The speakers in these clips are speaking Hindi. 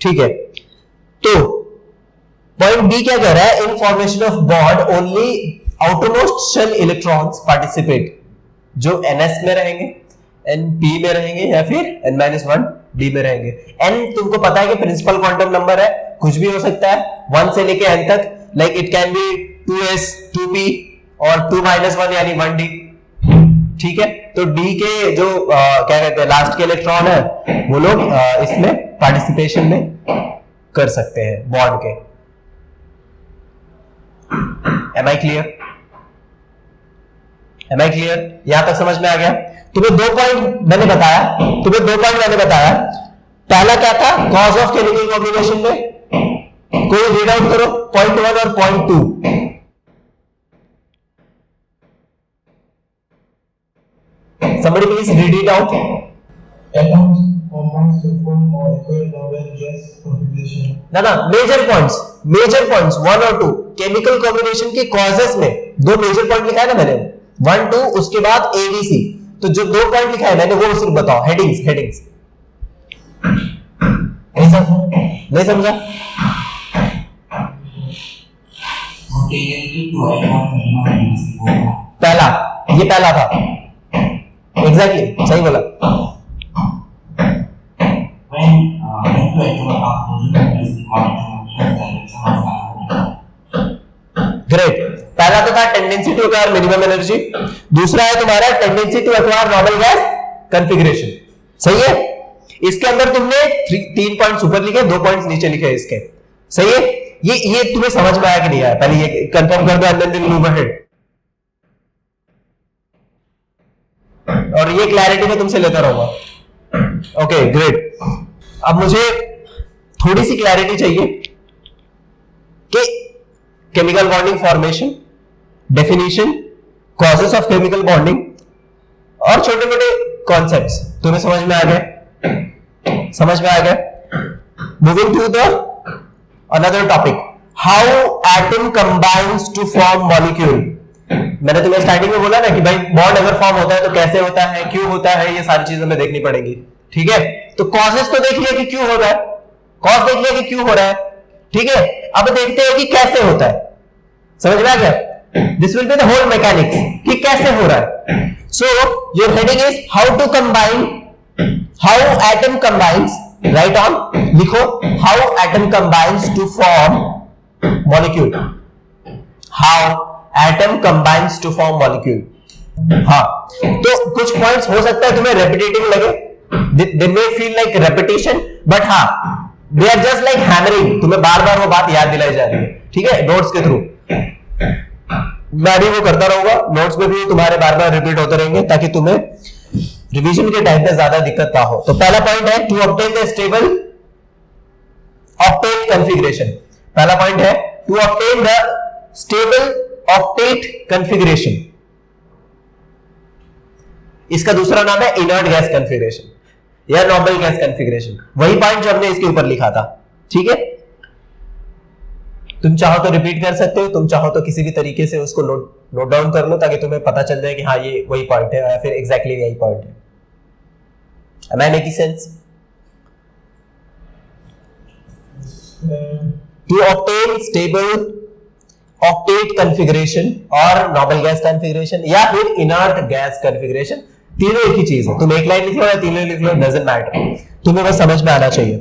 ठीक है, तो पॉइंट बी क्या कह रहा है, in formation of bond only outermost shell electrons participate, जो ns में रहेंगे, np में रहेंगे या फिर n-1 d में रहेंगे। n तुमको पता है कि प्रिंसिपल क्वांटम नंबर है, कुछ भी हो सकता है 1 से लेके n तक, like it can be 2s 2p और 2-1 यानी 1d। ठीक है, तो d के जो क्या कहते हैं लास्ट के इलेक्ट्रॉन है वो लोग इसमें पार्टिसिपेशन में कर सकते हैं बॉन्ड के। Am I clear? Am I clear? यहां तक समझ में आ गया? तुम्हें दो पॉइंट मैंने बताया, पहला क्या था, कॉज ऑफ केमिकल कॉम्बिनेशन में, कोई रीड आउट करो पॉइंट 1 और point 2। somebody please read it out. Atoms combine to form molecular novel gas configuration. ना मेजर पॉइंट्स 1 और 2 केमिकल कॉम्बिनेशन के कॉजेस में दो मेजर पॉइंट लिखा है ना मैंने, 1 2, उसके बाद एबीसी, तो जो दो पॉइंट लिखा है मैंने वो सिर्फ बताओ, हेडिंग्स। नहीं समझा? पहला था एग्जैक्टली सही बोला। ग्रेट, पहला तो था tendency to acquire minimum energy, दूसरा है तुम्हारा tendency to acquire normal gas configuration. सही है, इसके अंदर तुमने 3 पॉइंट्स ऊपर लिखे, 2 पॉइंट्स नीचे लिखे इसके। सही है, ये तुम्हें समझ में आया कि नहीं आया, पहले ये कंफर्म कर दो एंड देन मूव अहेड। और ये क्लैरिटी में तुमसे लेता रहूंगा। ओके ग्रेट, अब मुझे थोड़ी सी क्लैरिटी चाहिए कि chemical bonding formation, definition, causes of chemical bonding और छोटे मोटे कॉन्सेप्ट्स तुम्हें समझ में आ गए? समझ में आ गए? Moving to the another topic, how atom combines to form molecule. मैंने तुम्हें स्टार्टिंग में बोला ना कि भाई बॉन्ड अगर फॉर्म होता है तो कैसे होता है, क्यों होता है, ये सारी चीजें हमें देखनी पड़ेगी। ठीक है, तो कॉजेस तो देख लिया कि क्यों हो रहा है, कॉज देख लिया कि क्यों हो रहा है। ठीक है, अब देखते हैं कि कैसे होता है। समझ में आ गया? This will be the whole mechanics कि कैसे हो रहा है। So your heading is how to combine, how atom combines, right on, लिखो how atom combines to form molecule, how atom combines to form molecule. हाँ, तो कुछ पॉइंट्स हो सकता है तुम्हें रेपिटेटिव लगे, they may feel like repetition, but हाँ they are just like hammering, तुम्हें बार बार वो बात याद दिलाई जा रही है। ठीक है, नोट्स के थ्रू मैं भी वो करता रहूंगा, नोट्स में भी तुम्हारे बार बार रिपीट होते रहेंगे ताकि तुम्हें रिवीजन के टाइम पे ज्यादा दिक्कत ना हो। तो पहला पॉइंट है to obtain the stable octet configuration. पहला पॉइंट है to obtain the stable octet configuration. इसका दूसरा नाम है इनर्ट गैस कॉन्फ़िगरेशन या नॉर्मल गैस कॉन्फ़िगरेशन, वही पॉइंट जो हमने इसके ऊपर लिखा था। ठीक है, तुम चाहो तो रिपीट कर सकते हो, तुम चाहो तो किसी भी तरीके से उसको नोट डाउन कर लो ताकि तुम्हें पता चल जाए कि हाँ ये वही पॉइंट है या फिर एग्जैक्टली यही पॉइंट है। Am I making sense? To obtain stable octet configuration और नॉर्मल गैस कॉन्फ़िगरेशन या फिर इनर्ट गैस कॉन्फ़िगरेशन, तीनों एक ही चीज है। तुम एक लाइन लिख लो या तीनों लिख लो, डजंट मैटर, तुम्हें बस समझ में आना चाहिए।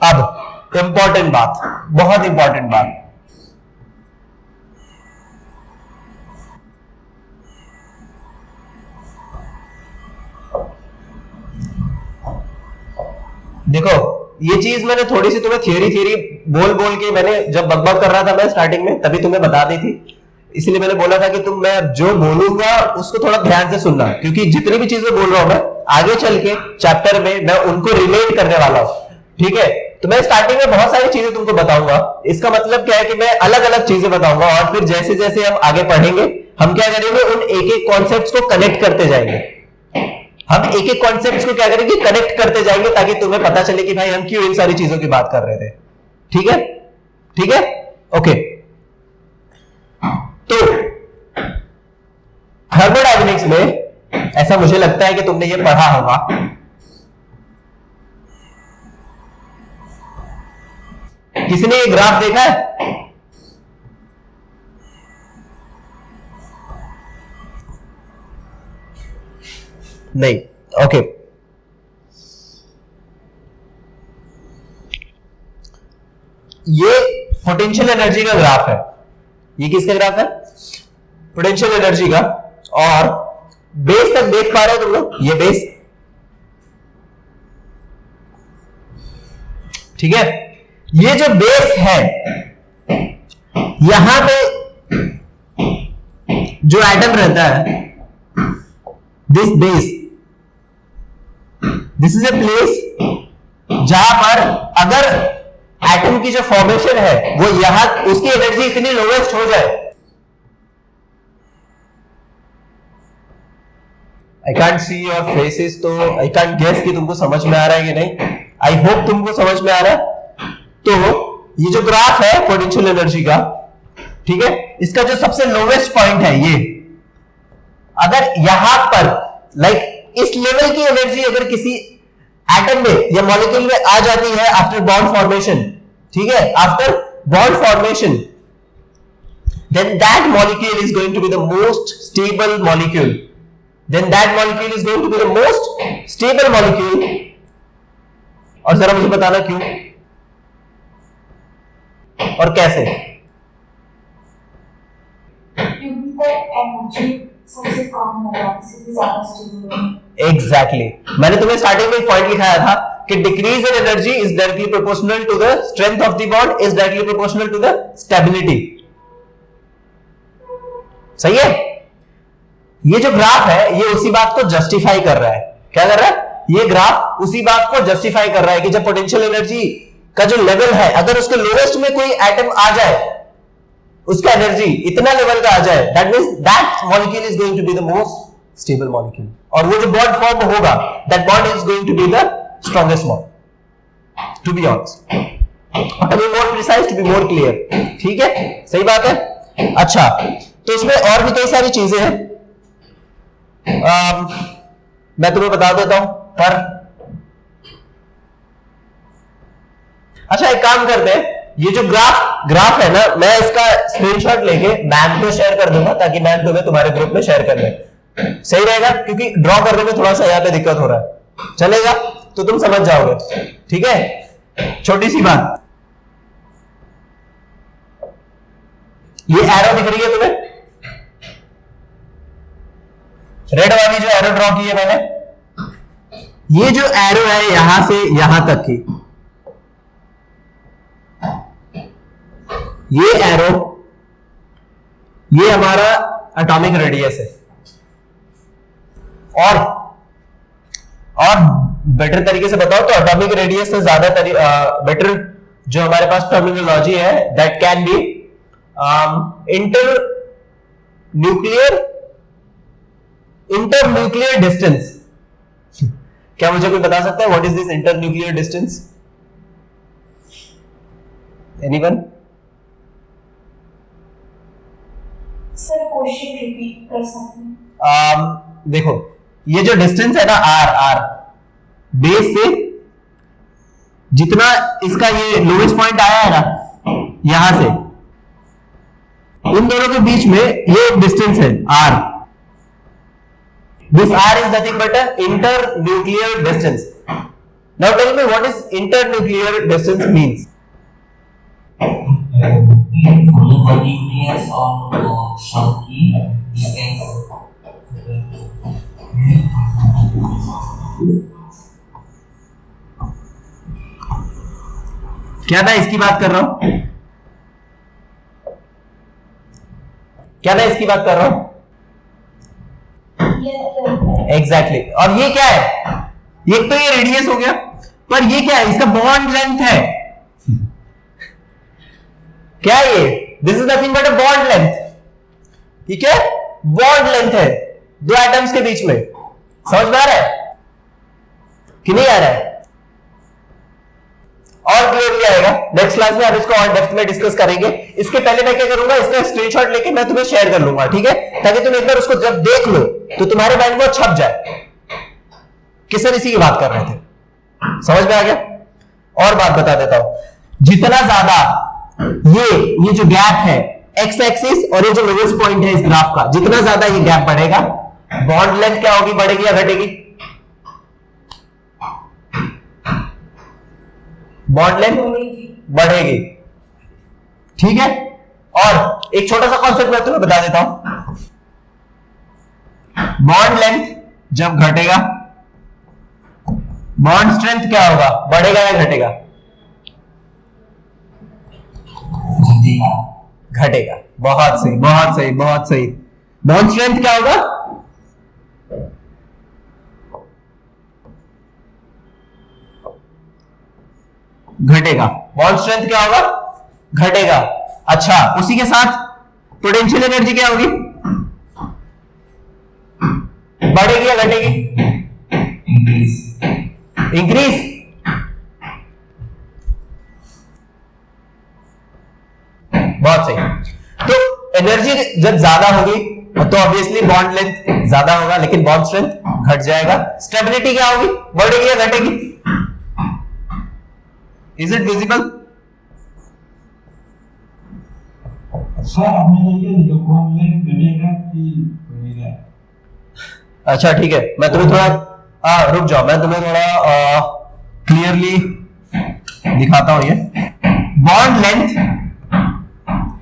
अब इंपॉर्टेंट बात, बहुत इंपॉर्टेंट बात, देखो ये चीज मैंने थोड़ी सी तुम्हें थियरी बोल के मैंने जब बकबक कर रहा था मैं स्टार्टिंग में तभी तुम्हें बता दी थी, इसलिए मैंने बोला था कि तुम मैं जो बोलूंगा उसको थोड़ा ध्यान से सुनना, क्योंकि जितनी भी चीजें बोल रहा हूं मैं आगे चल के चैप्टर में मैं उनको रिलेट करने वाला हूं। ठीक है, तो मैं स्टार्टिंग में बहुत सारी चीजें तुमको बताऊंगा, इसका मतलब क्या है कि मैं अलग अलग चीजें बताऊंगा और फिर जैसे जैसे हम आगे पढ़ेंगे हम क्या करेंगे, उन एक एक कॉन्सेप्ट्स को कनेक्ट करते जाएंगे। हम एक एक कॉन्सेप्ट्स को क्या करेंगे, कनेक्ट करते जाएंगे ताकि तुम्हें पता चले कि भाई हम क्यों इन सारी चीजों की बात कर रहे थे। ठीक है, ठीक है, ओके। तो थर्मोडायनेमिक्स में ऐसा मुझे लगता है कि तुमने ये पढ़ा होगा किसी ने ये ग्राफ देखा है? नहीं, ओके। ये पोटेंशियल एनर्जी का ग्राफ है। ये किसका ग्राफ है? पोटेंशियल एनर्जी का। और बेस तक देख पा रहे हो तुम लोग? ये बेस, ठीक है। ये जो बेस है, यहां पे जो एटम रहता है, this base, this is a place जहां पर अगर एटम की जो फॉर्मेशन है वो यहां, उसकी एनर्जी इतनी लोवेस्ट हो जाए, I can't see your faces, तो आई कांट गेस कि तुमको समझ में आ रहा है कि नहीं। आई होप तुमको समझ में आ रहा है। तो ये जो ग्राफ है पोटेंशियल एनर्जी का, ठीक है, इसका जो सबसे लोवेस्ट पॉइंट है ये, अगर यहां पर लाइक इस लेवल की एनर्जी अगर किसी एटम में या मॉलिक्यूल में आ जाती है आफ्टर बॉन्ड फॉर्मेशन, ठीक है, after bond formation, then that molecule is going to be the most stable molecule. Then that molecule is going to be the most stable molecule. और जरा मुझे बताना क्यों और कैसे? सबसे कम होगा, इससे ज्यादा स्टेबल होगा। एग्जैक्टली, मैंने तुम्हें स्टार्टिंग में एक पॉइंट लिखाया था कि decrease in energy is directly proportional to the strength of the bond, is directly proportional to the stability. सही है? ये जो ग्राफ है ये उसी बात को जस्टिफाई कर रहा है। क्या कर रहा है? ये ग्राफ उसी बात को जस्टिफाई कर रहा है कि जब पोटेंशियल एनर्जी का जो लेवल है, अगर उसके लोवेस्ट में कोई एटम आ जाए, उसका एनर्जी इतना लेवल का आ जाए, that means that molecule is going to be the most stable molecule, और वो जो बॉन्ड फॉर्म होगा, that bond is going to be the strongest bond, to be honest, to be more precise, to be more clear. ठीक है, सही बात है। अच्छा, तो इसमें और भी कई सारी चीजें हैं, मैं तुम्हें बता देता हूं। पर अच्छा, एक काम करते हैं, ये जो ग्राफ है ना, मैं इसका स्क्रीनशॉट लेके मैम को शेयर कर दूंगा ताकि मैम तुम्हें तुम्हारे ग्रुप में शेयर कर ले। सही रहेगा, क्योंकि ड्रॉ करने में थोड़ा सा यहाँ पे दिक्कत हो रहा है। चलेगा? तो तुम समझ जाओगे। ठीक है, छोटी सी बात, ये एरो दिख रही है तुम्हें? रेड वाली जो एरो ड्रॉ की है मैंने, ये जो एरो है यहां से यहां तक की, ये एरो, ये हमारा एटॉमिक रेडियस है। और बेटर तरीके से बताओ तो एटॉमिक रेडियस से ज्यादा बेटर जो हमारे पास टर्मिनोलॉजी है, that can be internuclear distance. क्या मुझे कोई बता सकता है what is this internuclear distance? Anyone? Sir question repeat कर सकते हैं? देखो, ये जो डिस्टेंस है ना, आर बेस से जितना इसका ये लोवेस्ट पॉइंट आया है ना, यहां से उन दोनों के बीच में ये डिस्टेंस है are. This R is nothing but a internuclear distance. Now tell me what is internuclear distance means? The nucleus of chunky distance. क्या मैं इसकी बात कर रहा हूं? क्या मैं इसकी बात कर रहा हूं? एग्जैक्टली। और ये क्या है? एक तो ये रेडियस हो गया, पर ये क्या है? इसका बॉन्ड लेंथ है। क्या है ये? This is nothing but a bond length. ठीक है, बॉन्ड लेंथ है दो एटम्स के बीच में। समझ में आ रहा है कि नहीं आ रहा है? और क्लियरली आएगा नेक्स्ट क्लास में, हम इसको और डेप्थ में डिस्कस करेंगे। इसके पहले मैं क्या करूंगा, इसका स्क्रीनशॉट लेके मैं तुम्हें शेयर कर लूंगा, ठीक है, ताकि तुम एक बार उसको जब देख लो तो तुम्हारे माइंड में छप जाए कि सर इसी की बात कर रहे थे। समझ में आ गया? और बात बता देता हूं, जितना ज्यादा ये जो गैप है एक्स एक्सिस और ये जो लोवेस्ट पॉइंट है इस ग्राफ का, जितना ज्यादा ये गैप बढ़ेगा, बॉन्ड लेंथ क्या होगी, बढ़ेगी या घटेगी? बॉन्ड लेंथ बढ़ेगी, ठीक है। और एक छोटा सा कॉन्सेप्ट मैं तुम्हें बता देता हूं, बॉन्ड लेंथ जब घटेगा, बॉन्ड स्ट्रेंथ क्या होगा, बढ़ेगा या घटेगा? घटेगा। घटेगा। बहुत सही, बहुत सही, बहुत सही। बॉन्ड स्ट्रेंथ क्या होगा? घटेगा। बॉन्ड स्ट्रेंथ क्या होगा? घटेगा। अच्छा, उसी के साथ पोटेंशियल एनर्जी क्या होगी, बढ़ेगी या घटेगी? इंक्रीज। बहुत सही। तो एनर्जी जब ज्यादा होगी तो ऑब्वियसली बॉन्ड लेंथ ज्यादा होगा, लेकिन बॉन्ड स्ट्रेंथ घट जाएगा। स्टेबिलिटी क्या होगी, बढ़ेगी या घटेगी? Is it visible? सर आपने ये लिखा बॉन्ड लेंथ घटेगा कि बढ़ेगा? अच्छा ठीक है, मैं तुम्हें थोड़ा रुक जाओ, मैं तुम्हें थोड़ा क्लियरली दिखाता हूं। ये बॉन्ड लेंथ,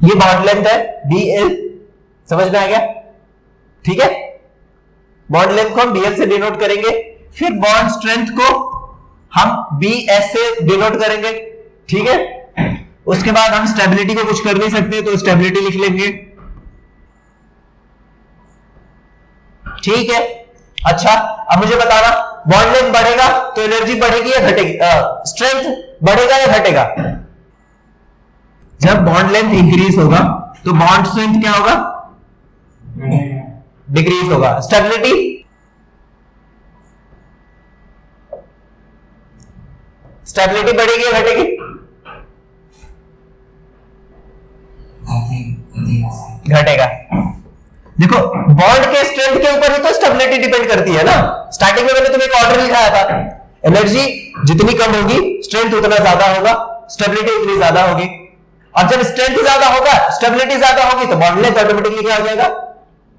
ये बॉन्ड लेंथ है BL, समझ में आ गया? ठीक है, बॉन्ड लेंथ को हम BL से डिनोट करेंगे, फिर बॉन्ड स्ट्रेंथ को हम BS से डिनोट करेंगे, ठीक है। उसके बाद हम स्टेबिलिटी को कुछ कर नहीं सकते तो स्टेबिलिटी लिख लेंगे, ठीक है। अच्छा, अब मुझे बताना, बॉन्ड लेंथ बढ़ेगा तो एनर्जी बढ़ेगी या घटेगी, स्ट्रेंथ बढ़ेगा या घटेगा? जब बॉन्ड लेंथ इंक्रीज होगा तो बॉन्ड स्ट्रेंथ क्या होगा, बढ़ेगा। डिक्रीज होगा। स्टेबिलिटी, स्टेबिलिटी बढ़ेगी या घटेगी? घटेगा। देखो, बॉन्ड के स्ट्रेंथ के ऊपर ही तो स्टेबिलिटी डिपेंड करती है ना। स्टार्टिंग में मैंने तुम्हें एक ऑर्डर लिखाया था, एनर्जी जितनी कम होगी स्ट्रेंथ उतना ज्यादा होगा, स्टेबिलिटी उतनी ज्यादा होगी। और जब स्ट्रेंथ ज्यादा होगा, स्टेबिलिटी ज्यादा होगी, तो बॉन्ड लेंथ ऑटोमेटिकली क्या हो जाएगा,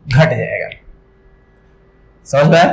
घट जाएगा। समझ में आया?